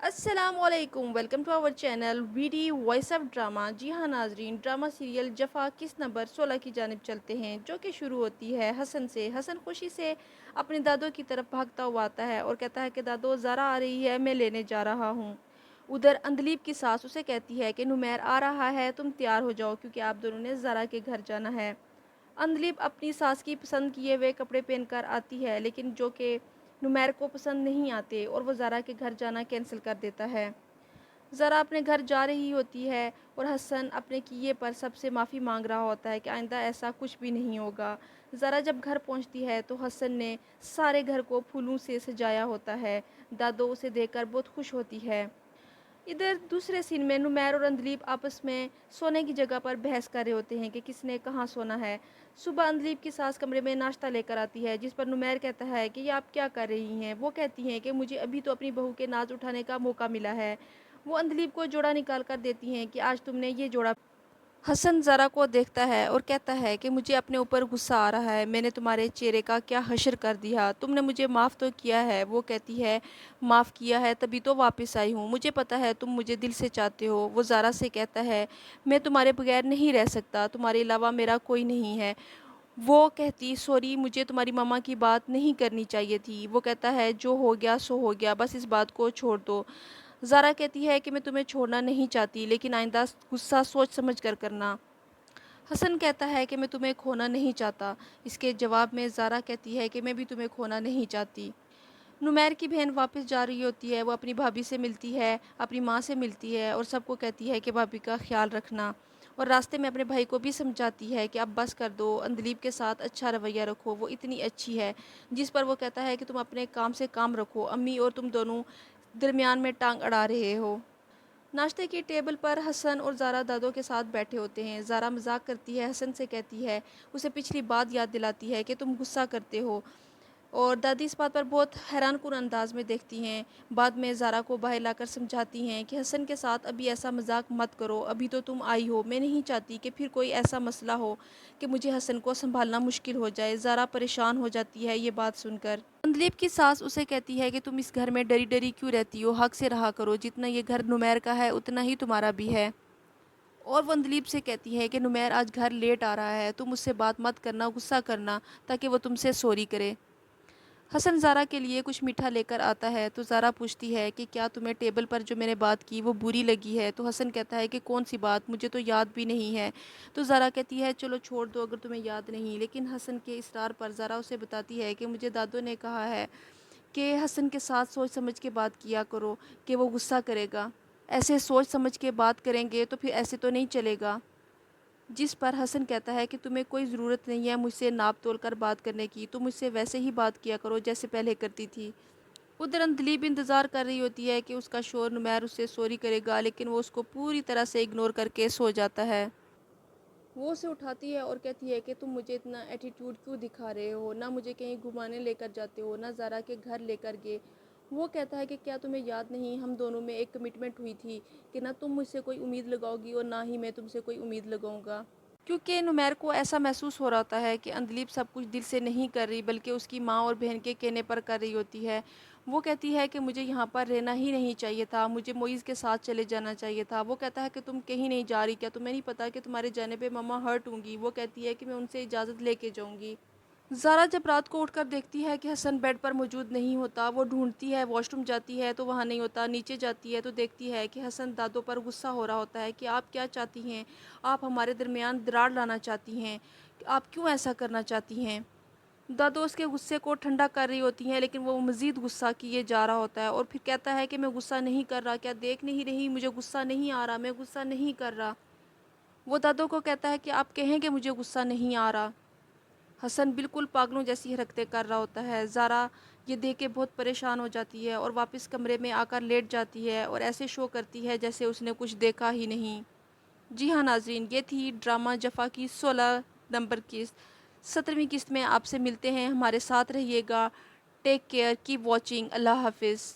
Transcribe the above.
السلام علیکم، welcome to our channel V D voice of drama. جی ہاں ناظرین، ڈرامہ سیریل جفا کس نمبر 16 کی جانب چلتے ہیں، جو کہ شروع ہوتی ہے حسن سے۔ حسن خوشی سے اپنے دادو کی طرف بھاگتا ہوا آتا ہے اور کہتا ہے کہ دادو زارا آ رہی ہے، میں لینے جا رہا ہوں۔ ادھر اندلیب کی ساس اسے کہتی ہے کہ نمیر آ رہا ہے، تم تیار ہو جاؤ کیونکہ آپ دونوں نے زارا کے گھر جانا ہے۔ اندلیب اپنی ساس کی پسند کیے ہوئے کپڑے پہن کر آتی ہے، لیکن جو کہ نمیر کو پسند نہیں آتے اور وہ زارا کے گھر جانا کینسل کر دیتا ہے۔ زارا اپنے گھر جا رہی ہوتی ہے اور حسن اپنے کیے پر سب سے معافی مانگ رہا ہوتا ہے کہ آئندہ ایسا کچھ بھی نہیں ہوگا۔ زارا جب گھر پہنچتی ہے تو حسن نے سارے گھر کو پھولوں سے سجایا ہوتا ہے۔ دادو اسے دیکھ کر بہت خوش ہوتی ہے۔ ادھر دوسرے سین میں نمیر اور اندلیب آپس میں سونے کی جگہ پر بحث کر رہے ہوتے ہیں کہ کس نے کہاں سونا ہے۔ صبح اندلیب کی ساس کمرے میں ناشتہ لے کر آتی ہے، جس پر نمیر کہتا ہے کہ یہ آپ کیا کر رہی ہیں۔ وہ کہتی ہیں کہ مجھے ابھی تو اپنی بہو کے ناز اٹھانے کا موقع ملا ہے۔ وہ اندلیب کو جوڑا نکال کر دیتی ہیں کہ آج تم نے یہ جوڑا۔ حسن زارا کو دیکھتا ہے اور کہتا ہے کہ مجھے اپنے اوپر غصہ آ رہا ہے، میں نے تمہارے چہرے کا کیا حشر کر دیا، تم نے مجھے معاف تو کیا ہے۔ وہ کہتی ہے معاف کیا ہے تبھی تو واپس آئی ہوں، مجھے پتا ہے تم مجھے دل سے چاہتے ہو۔ وہ زارا سے کہتا ہے میں تمہارے بغیر نہیں رہ سکتا، تمہارے علاوہ میرا کوئی نہیں ہے۔ وہ کہتی سوری، مجھے تمہاری ماما کی بات نہیں کرنی چاہیے تھی۔ وہ کہتا ہے جو ہو گیا سو ہو گیا، بس اس بات کو چھوڑ دو۔ زارا کہتی ہے کہ میں تمہیں چھوڑنا نہیں چاہتی، لیکن آئندہ غصہ سوچ سمجھ کر کرنا۔ حسن کہتا ہے کہ میں تمہیں کھونا نہیں چاہتا۔ اس کے جواب میں زارا کہتی ہے کہ میں بھی تمہیں کھونا نہیں چاہتی۔ نمیر کی بہن واپس جا رہی ہوتی ہے، وہ اپنی بھابھی سے ملتی ہے، اپنی ماں سے ملتی ہے اور سب کو کہتی ہے کہ بھابھی کا خیال رکھنا، اور راستے میں اپنے بھائی کو بھی سمجھاتی ہے کہ اب بس کر دو، اندلیب کے ساتھ اچھا رویہ رکھو، وہ اتنی اچھی ہے۔ جس پر وہ کہتا ہے کہ تم اپنے کام سے کام رکھو، امی اور تم دونوں درمیان میں ٹانگ اڑا رہے ہو۔ ناشتے کی ٹیبل پر حسن اور زارا دادو کے ساتھ بیٹھے ہوتے ہیں۔ زارا مذاق کرتی ہے، حسن سے کہتی ہے، اسے پچھلی بات یاد دلاتی ہے کہ تم غصہ کرتے ہو، اور دادی اس بات پر بہت حیران کن انداز میں دیکھتی ہیں۔ بعد میں زارا کو باہر لا کر سمجھاتی ہیں کہ حسن کے ساتھ ابھی ایسا مذاق مت کرو، ابھی تو تم آئی ہو، میں نہیں چاہتی کہ پھر کوئی ایسا مسئلہ ہو کہ مجھے حسن کو سنبھالنا مشکل ہو جائے۔ زارا پریشان ہو جاتی ہے یہ بات سن کر۔ اندلیب کی ساس اسے کہتی ہے کہ تم اس گھر میں ڈری ڈری کیوں رہتی ہو، حق سے رہا کرو، جتنا یہ گھر نمیر کا ہے اتنا ہی تمہارا بھی ہے۔ اور وہ اندلیب سے کہتی ہے کہ نمیر آج گھر لیٹ آ رہا ہے، تم اس سے بات مت کرنا، غصہ کرنا، تاکہ وہ تم سے سوری کرے۔ حسن زارا کے لیے کچھ میٹھا لے کر آتا ہے تو زارا پوچھتی ہے کہ کیا تمہیں ٹیبل پر جو میں نے بات کی وہ بری لگی ہے؟ تو حسن کہتا ہے کہ کون سی بات، مجھے تو یاد بھی نہیں ہے۔ تو زارا کہتی ہے چلو چھوڑ دو اگر تمہیں یاد نہیں، لیکن حسن کے اصرار پر زارا اسے بتاتی ہے کہ مجھے دادو نے کہا ہے کہ حسن کے ساتھ سوچ سمجھ کے بات کیا کرو کہ وہ غصہ کرے گا، ایسے سوچ سمجھ کے بات کریں گے تو پھر ایسے تو نہیں چلے گا۔ جس پر حسن کہتا ہے کہ تمہیں کوئی ضرورت نہیں ہے مجھ سے ناپ تول کر بات کرنے کی، تم مجھ سے ویسے ہی بات کیا کرو جیسے پہلے کرتی تھی۔ ادھر اندلیب انتظار کر رہی ہوتی ہے کہ اس کا شوہر نمیر اس سے سوری کرے گا، لیکن وہ اس کو پوری طرح سے اگنور کر کے سو جاتا ہے۔ وہ اسے اٹھاتی ہے اور کہتی ہے کہ تم مجھے اتنا ایٹیٹیوڈ کیوں دکھا رہے ہو، نہ مجھے کہیں گھمانے لے کر جاتے ہو، نہ زارا کے گھر لے کر گئے۔ وہ کہتا ہے کہ کیا تمہیں یاد نہیں، ہم دونوں میں ایک کمٹمنٹ ہوئی تھی کہ نہ تم مجھ سے کوئی امید لگاؤ گی اور نہ ہی میں تم سے کوئی امید لگاؤں گا۔ کیونکہ نمیر کو ایسا محسوس ہو رہا ہوتا ہے کہ اندلیب سب کچھ دل سے نہیں کر رہی بلکہ اس کی ماں اور بہن کے کہنے پر کر رہی ہوتی ہے۔ وہ کہتی ہے کہ مجھے یہاں پر رہنا ہی نہیں چاہیے تھا، مجھے معیز کے ساتھ چلے جانا چاہیے تھا۔ وہ کہتا ہے کہ تم کہیں نہیں جا رہی، کیا تمہیں نہیں پتا کہ تمہارے جانے پہ ماما ہرٹ ہوں گی؟ وہ کہتی ہے کہ میں ان سے اجازت لے کے جاؤں گی۔ زارا جب رات کو اٹھ کر دیکھتی ہے کہ حسن بیڈ پر موجود نہیں ہوتا، وہ ڈھونڈتی ہے، واش روم جاتی ہے تو وہاں نہیں ہوتا، نیچے جاتی ہے تو دیکھتی ہے کہ حسن دادو پر غصہ ہو رہا ہوتا ہے کہ آپ کیا چاہتی ہیں، آپ ہمارے درمیان دراڑ لانا چاہتی ہیں، آپ کیوں ایسا کرنا چاہتی ہیں؟ دادو اس کے غصے کو ٹھنڈا کر رہی ہوتی ہیں، لیکن وہ مزید غصہ کیے جا رہا ہوتا ہے اور پھر کہتا ہے کہ میں غصہ نہیں کر رہا، کیا دیکھ نہیں رہی، مجھے غصہ نہیں آ رہا، میں غصہ نہیں کر رہا۔ وہ دادو کو کہتا ہے کہ آپ کہیں کہ مجھے غصہ نہیں آ رہا۔ حسن بالکل پاگلوں جیسی حرکتیں کر رہا ہوتا ہے۔ زارا یہ دیکھ کے بہت پریشان ہو جاتی ہے اور واپس کمرے میں آ کر لیٹ جاتی ہے اور ایسے شو کرتی ہے جیسے اس نے کچھ دیکھا ہی نہیں۔ جی ہاں ناظرین، یہ تھی ڈرامہ جفا کی 16 نمبر قسط۔ 17ویں قسط میں آپ سے ملتے ہیں، ہمارے ساتھ رہیے گا۔ ٹیک کیئر، کیپ واچنگ، اللہ حافظ۔